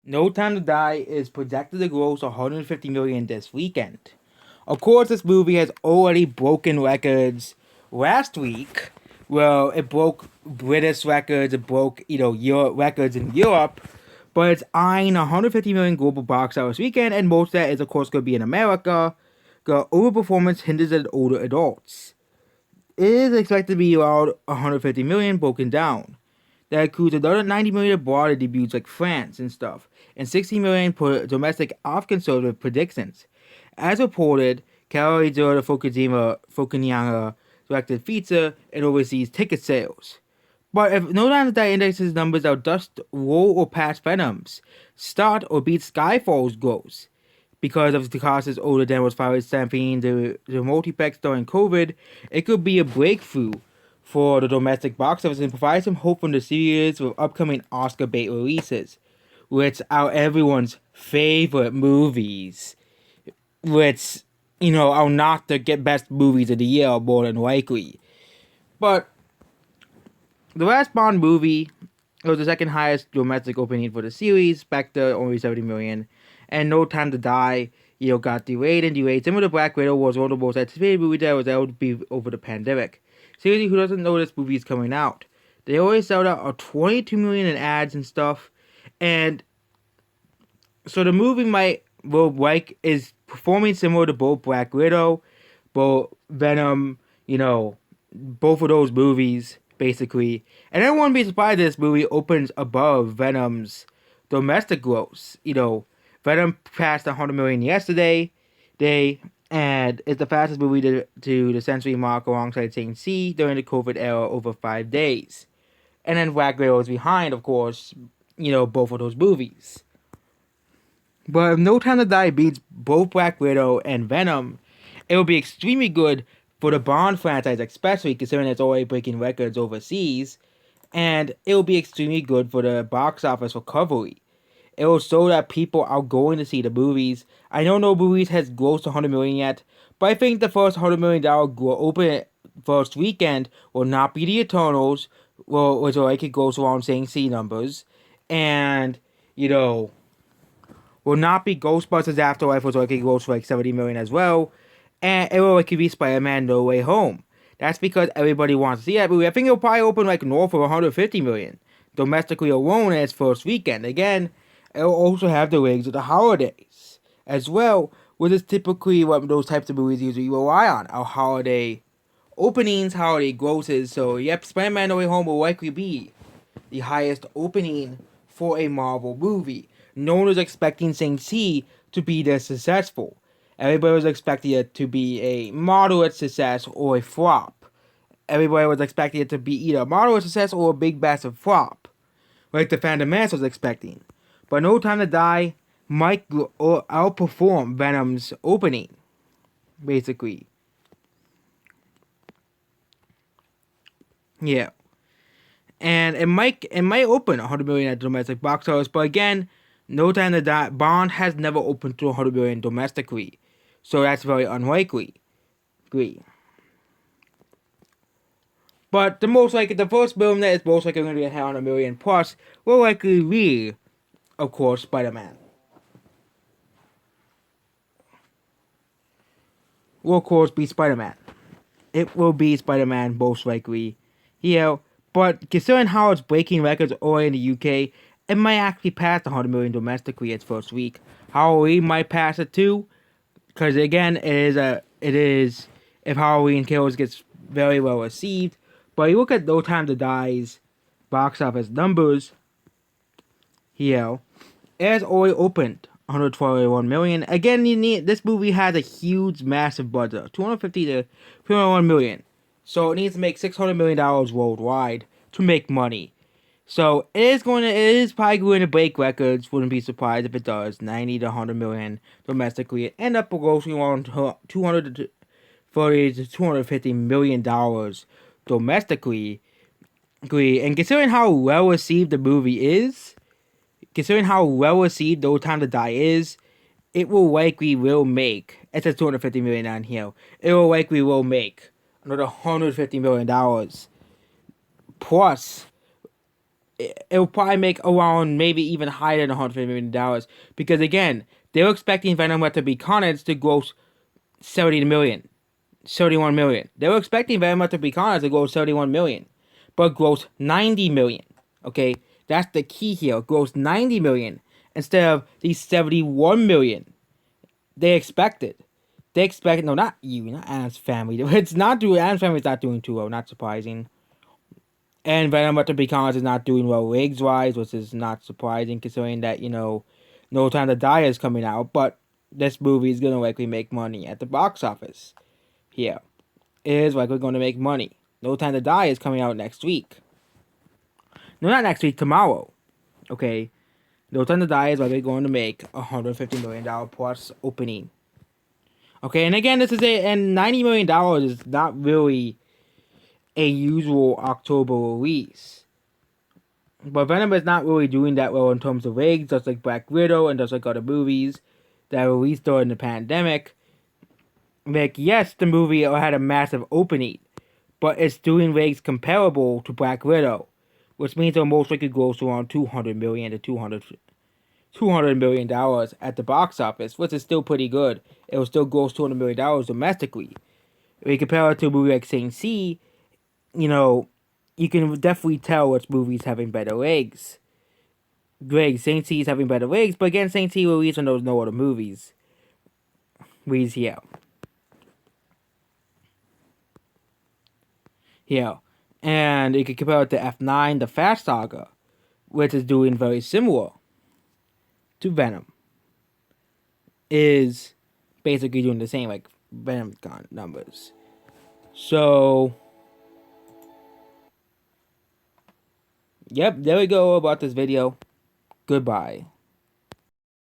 No Time to Die is projected to gross 150 million this weekend. Of course, this movie has already broken records last week. Well, it broke British records, it broke records in Europe, but it's eyeing 150 million global box office weekend, and most of that is of course going to be in America. The overperformance hinders at older adults. It is expected to be around 150 million broken down. That includes another 90 million abroad debuts like France and stuff, and 60 million per domestic off conservative predictions. As reported, Calorie Zero the Fukuyama directed feature and overseas ticket sales. But if No Time to Die indexes numbers are just roll or pass Venom's, start or beat Skyfall's goals, because of the cost is older than was finally stamping the multiplex during COVID, it could be a breakthrough for the domestic box office and provide some hope from the series with upcoming Oscar bait releases, which are everyone's favorite movies, which are not the get best movies of the year more than likely. But the last Bond movie was the second highest domestic opening for the series, back to only 70 million. And No Time to Die, got delayed and delayed. Similar to Black Widow was one of the most anticipated movies that was able to be over the pandemic. Seriously, who doesn't know this movie is coming out? They always sold out 22 million in ads and stuff. And so the movie is performing similar to both Black Widow, both Venom, both of those movies, basically. And I wouldn't be surprised if this movie opens above Venom's domestic gross. Venom passed 100 million yesterday, and it's the fastest movie to the century mark alongside Shang-Chi during the COVID era over 5 days. And then Black Widow is behind, of course, both of those movies. But if No Time to Die beats both Black Widow and Venom, it will be extremely good for the Bond franchise, especially considering it's already breaking records overseas, and it will be extremely good for the box office recovery. It will show that people are going to see the movies. I know no movies has grossed 100 million yet, but I think the first $100 million open first weekend will not be the Eternals, which will like it goes around saying C numbers, and will not be Ghostbusters Afterlife, which like it goes for like 70 million as well, and it will like be Spider-Man No Way Home. That's because everybody wants to see that movie. I think it'll probably open like north of 150 million domestically alone in its first weekend. Again, it'll also have the legs of the holidays as well, which is typically what those types of movies usually rely on, our holiday openings, holiday grosses. So, yep, Spider-Man No Way Home will likely be the highest opening for a Marvel movie. No one was expecting Shang-Chi to be this successful. Everybody was expecting it to be a moderate success or a flop. Everybody was expecting it to be either a moderate success or a big massive flop, like the Phantom Menace was expecting. But No Time to Die might outperform Venom's opening, basically. Yeah, and it might open 100 million at domestic box office, but again, No Time to Die Bond has never opened to 100 million domestically, so that's very unlikely. Agree. But the first film that is most likely going to get 100 million plus will likely be, of course, Spider-Man. Will of course be Spider-Man. It will be Spider-Man most likely. But considering how it's breaking records all in the UK, it might actually pass 100 million domestically its first week. Halloween might pass it too, because again, it is if Halloween Kills gets very well received. But you look at No Time to Die's box office numbers here, it has already opened 121 million. Again, this movie has a huge, massive budget, 250 to 201 million. So it needs to make $600 million worldwide to make money. So it is probably going to break records. Wouldn't be surprised if it does. 90 to 100 million domestically. It end up grossing around 230 to 250 million dollars domestically. And considering how well received the movie is, considering how well received No Time to Die is, it will make. It says 250 million on here. It will make another $150 million plus it'll probably make around maybe even higher than $150 million because again they were expecting Venom Let There Be Carnage to gross 70 million, 71 million. They were expecting Venom Let There Be Carnage to gross 31 million, but gross 90 million. Okay, that's the key here. Gross 90 million instead of these 71 million they expected. They expected no, not you, not Adam's family. It's not doing. Adam's family's not doing too well. Not surprising. And Venom Let There Be Carnage is not doing well rigs wise, which is not surprising considering that, No Time to Die is coming out, but this movie is gonna likely make money at the box office. Here. It is likely gonna make money. No Time to Die is coming out next week. No, not next week, tomorrow. Okay. No Time to Die is likely going to make $150 million plus opening. Okay, and again, this is and $90 million is not really a usual October release. But Venom is not really doing that well in terms of rigs, just like Black Widow and just like other movies that were released during the pandemic. Like, yes, the movie had a massive opening, but it's doing rigs comparable to Black Widow, which means it'll most likely gross around $200 million to $200 million at the box office, which is still pretty good. It will still gross $200 million domestically. If you compare it to a movie like Shang-Chi, you can definitely tell which movie's having better legs. Shang-Chi is having better legs, but again, Shang-Chi released when there was no other movies. Released here. Here. And you can compare it to F9, the Fast Saga, which is doing very similar to Venom. Is basically doing the same, like Venom's got numbers. So, yep, there we go about this video. Goodbye.